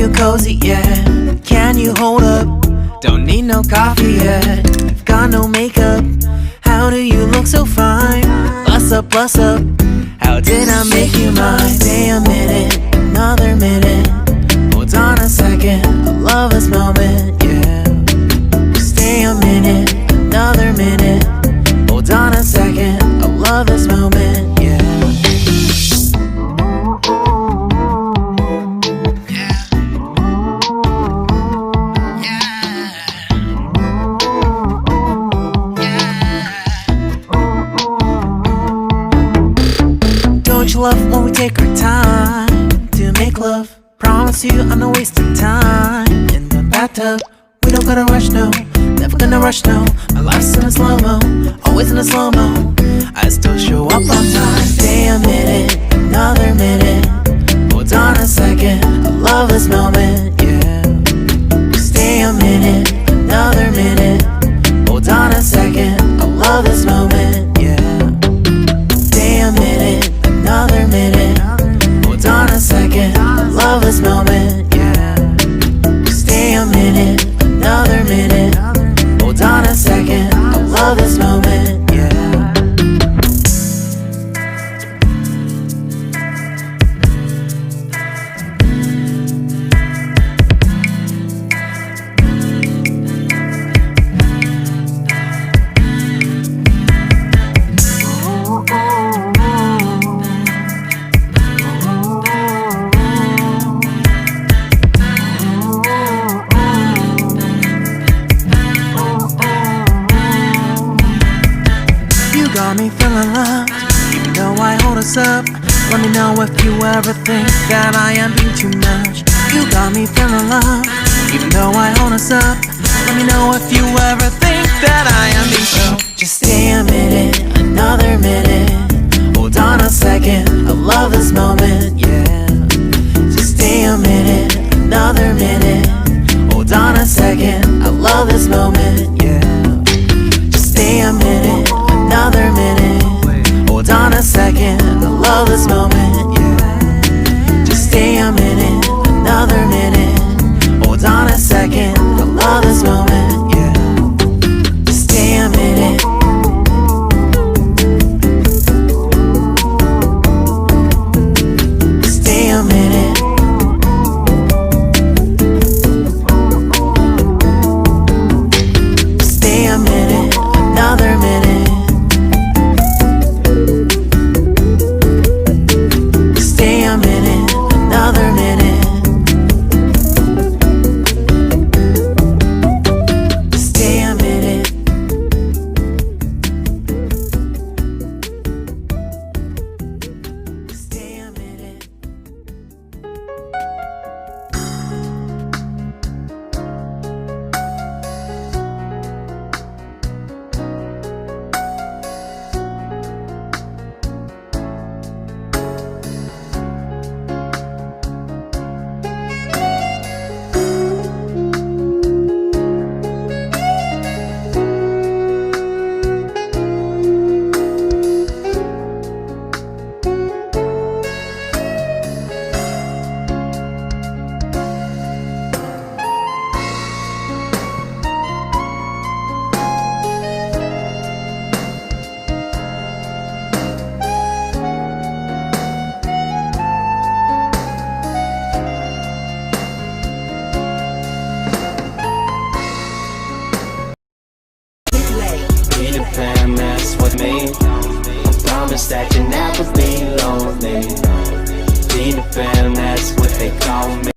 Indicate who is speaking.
Speaker 1: you cozy yet? Can you hold up? Don't need no coffee yet. You've got no makeup. How do you look so fine? Bust up, bust up. How did I make you mine? Stay a minute, another minute. Hold on a second, I love this moment, yeah. Stay a minute, another minute. Hold on a second, I love this moment, yeah. Don't you love when we take our time to make love? Promise you I'm not wasting time in the bathtub. We don't gotta rush, no, never gonna rush, no. My life's in a slow-mo, always in a slow-mo. I still show up on time. Stay a minute, another minute. Hold on a second, I love this moment, yeah. Stay a minute, another minute. Hold on a second, I love this moment, yeah. Stay a minute, another minute. Hold on a second, I love this moment, yeah. Stay a minute, another minute. Hold on a second, I love this moment, yeah. Got me feeling loved, even though I hold us up. Let me know if you ever think that I am being too much. You got me feeling loved, even though I hold us up. Let me know if you ever think that I am being so. Just stay a minute, another minute. Hold on a second, I love this moment, yeah. Just stay a minute, another minute. Hold on a second, I love this moment, yeah. Just stay a minute, another minute. Hold on a second, I love this moment, yeah. Just stay a minute, another minute. Hold on a second, I love this moment, yeah. Just stay a minute. Stay a minute. Stay a minute, another minute. Stay a minute, another minute. Stay a minute. Stay a minute.
Speaker 2: Mess with me. I promise that you'll never be lonely. Be the fan, that's what they call me.